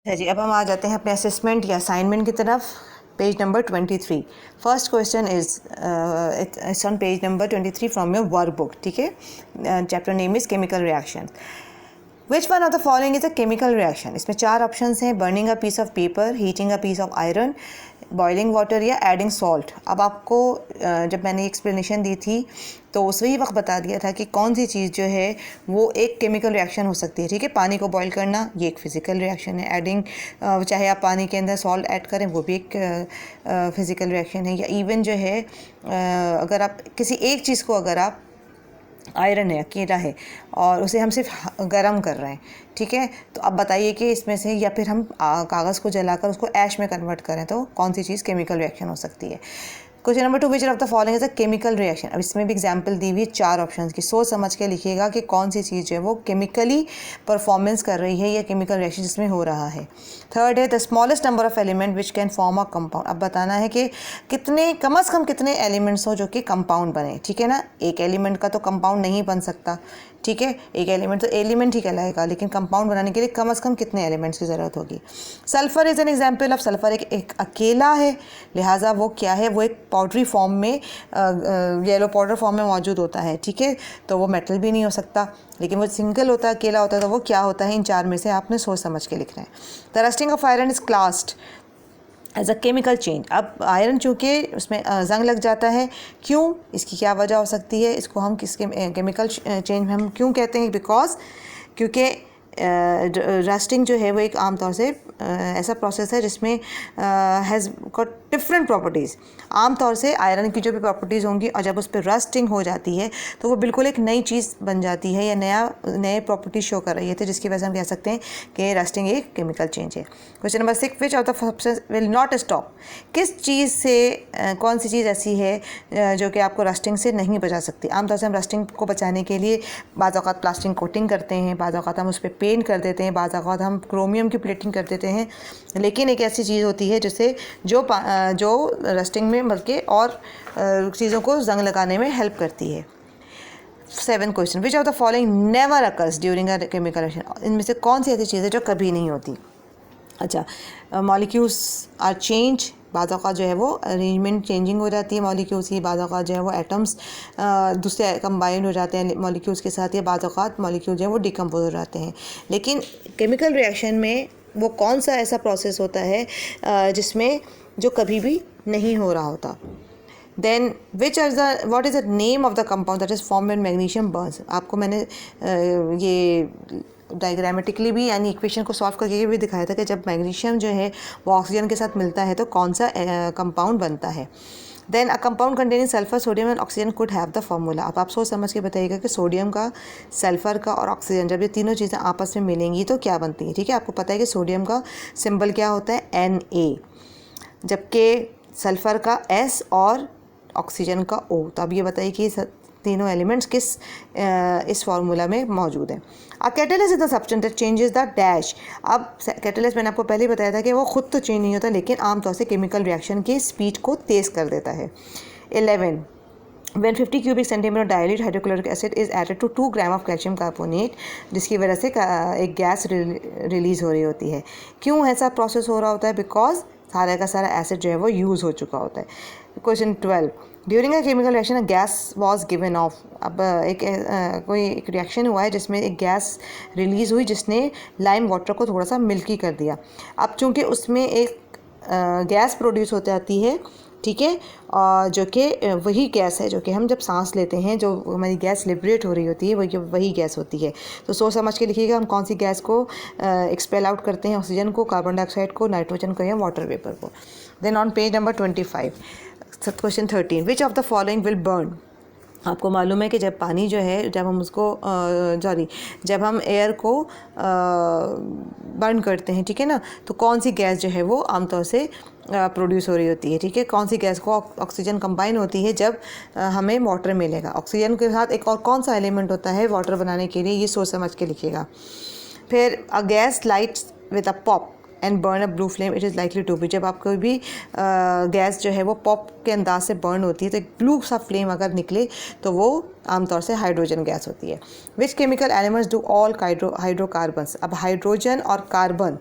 है जी। अब हम आ जाते हैं अपने असेसमेंट या असाइनमेंट की तरफ। Page number 23। First question is its on page number 23 from your workbook. ठीक है, chapter name is chemical reaction. Which one of the following is a chemical reaction. इसमें चार ऑप्शंस हैं: burning a piece of paper, heating a piece of iron, boiling water या adding salt. अब आपको जब मैंने एक्सप्लेनेशन दी थी तो उस वही वक्त बता दिया था कि कौन सी चीज़ जो है वो एक केमिकल रिएक्शन हो सकती है। ठीक है, पानी को बॉईल करना ये एक फ़िज़िकल रिएक्शन है। एडिंग चाहे आप पानी के अंदर सॉल्ट ऐड करें वो भी एक फ़िज़िकल रिएक्शन है। या इवन जो है अगर आप किसी एक चीज़ को, अगर आप आयरन है, अकेला है और उसे हम सिर्फ गर्म कर रहे हैं, ठीक है, तो अब बताइए कि इसमें से, या फिर हम कागज़ को जलाकर उसको ऐश में कन्वर्ट करें तो कौन सी चीज़ केमिकल रिएक्शन हो सकती है। Question number 2, which of the following is a chemical reaction. अब इसमें भी एग्जांपल दी हुई चार ऑप्शंस की, सोच समझ के लिखिएगा कि कौन सी चीज़ जो है वो केमिकली परफॉर्मेंस कर रही है या केमिकल रिएक्शन जिसमें हो रहा है। थर्ड है the smallest number of element which can form a compound. अब बताना है कि कितने, कम से कम कितने एलिमेंट्स हो जो कि कंपाउंड बने। ठीक है ना, एक एलिमेंट का तो कंपाउंड नहीं बन सकता। ठीक है, एक एलिमेंट तो एलिमेंट ही कहलाएगा, लेकिन कंपाउंड बनाने के लिए कम से कम कितने एलिमेंट्स की ज़रूरत होगी। Sulphur is an example of, sulphur एक अकेला है, लिहाजा वो क्या है, वो एक पाउडरी फॉर्म में, येलो पाउडर फॉर्म में मौजूद होता है। ठीक है, तो वो मेटल भी नहीं हो सकता, लेकिन वो सिंगल होता है, अकेला होता है, तो वो क्या होता है। इन चार में से आपने सोच समझ के लिखना है। The rusting of iron is classed as a chemical change. अब आयरन चूँकि उसमें जंग लग जाता है, क्यों, इसकी क्या वजह हो सकती है, इसको हम किसके केमिकल चेंज में हम क्यों कहते हैं, बिकॉज क्योंकि रस्टिंग जो है वो एक आम तौर से ऐसा प्रोसेस है जिसमें हैज़ गॉट डिफरेंट प्रॉपर्टीज़। आम तौर से आयरन की जो भी प्रॉपर्टीज़ होंगी और जब उस पर रस्टिंग हो जाती है तो वो बिल्कुल एक नई चीज़ बन जाती है या नए प्रॉपर्टी शो कर रही है, तो जिसकी वजह से हम कह सकते हैं कि रस्टिंग एक केमिकल चेंज है। Question number 6, which of the substance will not stop. किस चीज़ से, कौन सी चीज़ ऐसी है जो कि आपको रस्टिंग से नहीं बचा सकती। आमतौर से हम रस्टिंग को बचाने के लिए बाज़ औक़ात प्लास्टिक कोटिंग करते हैं, बाज़ औक़ात हम उस पर पेंट कर देते हैं, बाज़ औक़ात हम क्रोमियम की प्लेटिंग कर देते हैं, लेकिन एक ऐसी चीज़ होती है जिससे जो रस्टिंग में बल्कि और चीज़ों को जंग लगाने में हेल्प करती है। 7 question, which of the following never occurs during a chemical reaction. इनमें से कौन सी ऐसी चीज़ है जो कभी नहीं होती। अच्छा, मॉलिक्यूल्स आर चेंज, बाज़ औक़ात जो है वो अरेंजमेंट चेंजिंग हो जाती है मॉलिक्यूल्स की, बाज़ औक़ात जो है वो एटम्स दूसरे कंबाइन हो जाते हैं मॉलिक्यूल्स के साथ, या बाज़ औक़ात मॉलिक्यूल जो है वो डिकम्पोज हो जाते हैं। लेकिन केमिकल रिएक्शन में वो कौन सा ऐसा प्रोसेस होता है जिसमें जो कभी भी नहीं हो रहा होता। Then what is the name of the compound that is formed when magnesium burns. आपको मैंने ये डायग्रामेटिकली भी यानी इक्वेशन को सॉल्व करके भी दिखाया था कि जब मैग्नीशियम जो है वो ऑक्सीजन के साथ मिलता है तो कौन सा कंपाउंड बनता है। Then a compound containing sulphur, sodium and oxygen could have the formula. अब आप सोच समझ के बताइएगा कि सोडियम का, सल्फर का और ऑक्सीजन, जब ये तीनों चीज़ें आपस में मिलेंगी तो क्या बनती है। ठीक है, आपको पता है कि सोडियम का सिंबल क्या होता है, Na, जबकि सल्फ़र का S और ऑक्सीजन का O। तो अब ये बताइए कि तीनों एलिमेंट्स किस इस फार्मूला में मौजूद हैं। A catalyst is the substance that changes the dash. अब कैटलिस्ट मैंने आपको पहले ही बताया था कि वो खुद तो चेंज नहीं होता, लेकिन आमतौर से केमिकल रिएक्शन की स्पीड को तेज़ कर देता है। 11, when 50 cubic centimeter dilute hydrochloric acid is added to 2 gram of calcium carbonate, जिसकी वजह से एक गैस रिलीज़ हो रही होती है। क्यों ऐसा प्रोसेस हो रहा होता है, बिकॉज सारा का सारा एसिड जो है वो यूज़ हो चुका होता है। Question 12, during a chemical reaction a gas was given of. अब कोई एक रिएक्शन हुआ है जिसमें एक गैस रिलीज़ हुई जिसने लाइम वाटर को थोड़ा सा मिल्की कर दिया। अब चूँकि उसमें एक गैस प्रोड्यूस होती आती है, ठीक है, जो कि वही गैस है जो कि हम जब सांस लेते हैं, जो हमारी गैस लिबरेट हो रही होती है वही गैस होती है। तो सोच समझ के लिखिएगा हम कौन सी गैस को एक्सपेल आउट करते हैं, ऑक्सीजन को, कार्बन डाइऑक्साइड को, नाइट्रोजन को या वाटर वेपर को। Then on page number 25, question 13, which of the following will burn. आपको मालूम है कि जब पानी जो है, जब हम उसको जब हम एयर को बर्न करते हैं, ठीक है ना, तो कौन सी गैस जो है वो आमतौर से प्रोड्यूस हो रही होती है। ठीक है, कौन सी गैस को ऑक्सीजन कंबाइन होती है जब हमें वाटर मिलेगा। ऑक्सीजन के साथ एक और कौन सा एलिमेंट होता है वाटर बनाने के लिए, ये सोच समझ के लिखिएगा। फिर a gas lights with a pop and burn a blue flame, it is likely to be. जब आप कोई भी गैस जो है वो पॉप के अंदाज से बर्न होती है तो एक ब्लू सा फ्लेम अगर निकले तो वो आमतौर से हाइड्रोजन गैस होती है। Which chemical elements do all hydrocarbons. अब हाइड्रोजन और कार्बन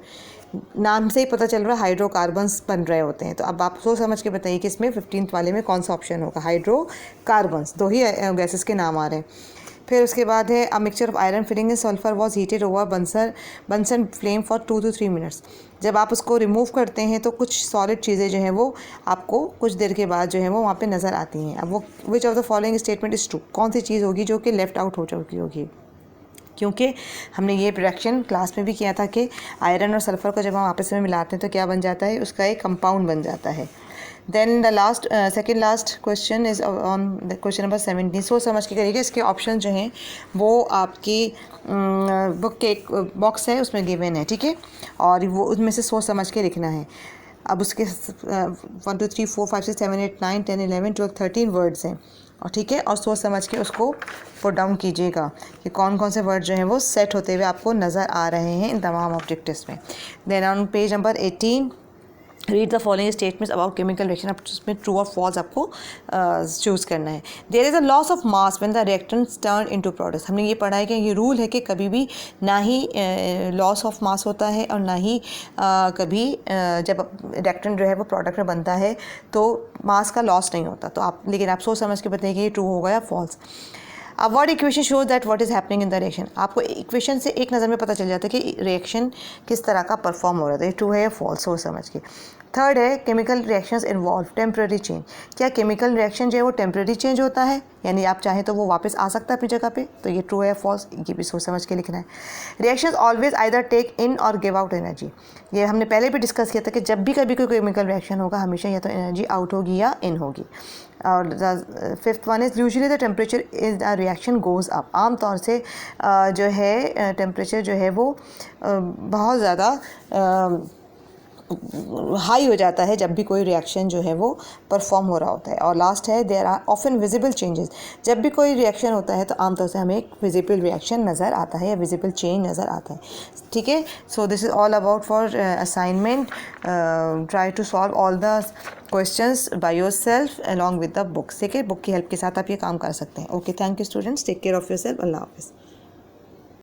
नाम से ही पता चल रहा है हाइड्रोकार्बन्स बन रहे होते हैं। तो अब आप सोच समझ के बताइए कि इसमें 15th वाले में कौन सा ऑप्शन होगा। हाइड्रोकार्बन्स, दो ही गैसेस के नाम आ रहे हैं। फिर उसके बाद है a mixture of iron filling in sulphur was heated over Bunsen flame for 2 to 3 minutes. जब आप उसको रिमूव करते हैं तो कुछ सॉलिड चीज़ें जो हैं वो आपको कुछ देर के बाद जो है वो वहाँ पे नज़र आती हैं। अब वो विच of the following statement is true, कौन सी चीज़ होगी जो कि लेफ्ट आउट हो चुकी होगी। क्योंकि हमने ये रिएक्शन क्लास में भी किया था कि आयरन और सल्फ़र को जब हम आपस में मिलाते हैं तो क्या बन जाता है, उसका एक कंपाउंड बन जाता है। Then the last second last question is on the question number 17। सोच समझ के करिएगा, इसके ऑप्शन जो हैं वो आपकी बुक के एक बॉक्स है उसमें गिवन है, ठीक है, और वो उसमें से सोच समझ के लिखना है। अब उसके 1 2 3 4 5 6 7 8 9 10 11 12 13 वर्ड्स हैं, और ठीक है, और सोच समझ के उसको पुट डाउन कीजिएगा कि कौन कौन से वर्ड जो हैं वो सेट होते हुए आपको नज़र आ रहे हैं इन तमाम ऑब्जेक्टिव्स में। Then on page number 18 read the following statements about chemical reaction. अब उसमें ट्रू और फॉल्स आपको चूज़ करना है। There is a loss of mass when the reactants turn into products. हमने ये पढ़ा है कि ये रूल है कि कभी भी ना ही लॉस ऑफ मास होता है और ना ही कभी जब रिएक्टेंट जो है वो प्रोडक्ट में बनता है तो मास का लॉस नहीं होता। तो आप लेकिन आप सोच समझ के बताइए कि ये ट्रू होगा या फॉल्स। अब what equation shows that what is happening in the reaction. आपको इक्वेशन से एक नज़र में पता चल जाता है कि रिएक्शन किस तरह का परफॉर्म हो रहा है, ये ट्रू है या फॉल्स, सोच समझ के। थर्ड है chemical reactions involve temporary change. क्या केमिकल रिएक्शन जो है वो टेम्प्रेरी चेंज होता है, यानी आप चाहें तो वो वापस आ सकता है अपनी जगह पे, तो ये ट्रू है या फॉल्स, ये भी सोच समझ के लिखना है। रिएक्शंस ऑलवेज आइदर टेक इन और गिव आउट एनर्जी। ये हमने पहले भी डिस्कस किया था कि जब भी कभी कोई केमिकल रिएक्शन होगा हमेशा या तो एनर्जी आउट होगी या इन होगी। और fifth one is usually the temperature is a reaction goes up. आम तौर से जो है टेम्परेचर जो है वो बहुत ज़्यादा हाई हो जाता है जब भी कोई रिएक्शन जो है वो परफॉर्म हो रहा होता है। और लास्ट है there are often visible changes. जब भी कोई रिएक्शन होता है तो आमतौर से हमें एक विजिबल रिएक्शन नज़र आता है या विजिबल चेंज नज़र आता है, ठीक है। So this is all about for assignment. Try to solve all the questions by yourself along with the books, ठीक है। बुक की हेल्प के साथ आप ये काम कर सकते हैं। Okay, thank you students, take care of yourself, अल्लाह हाफ़िज़।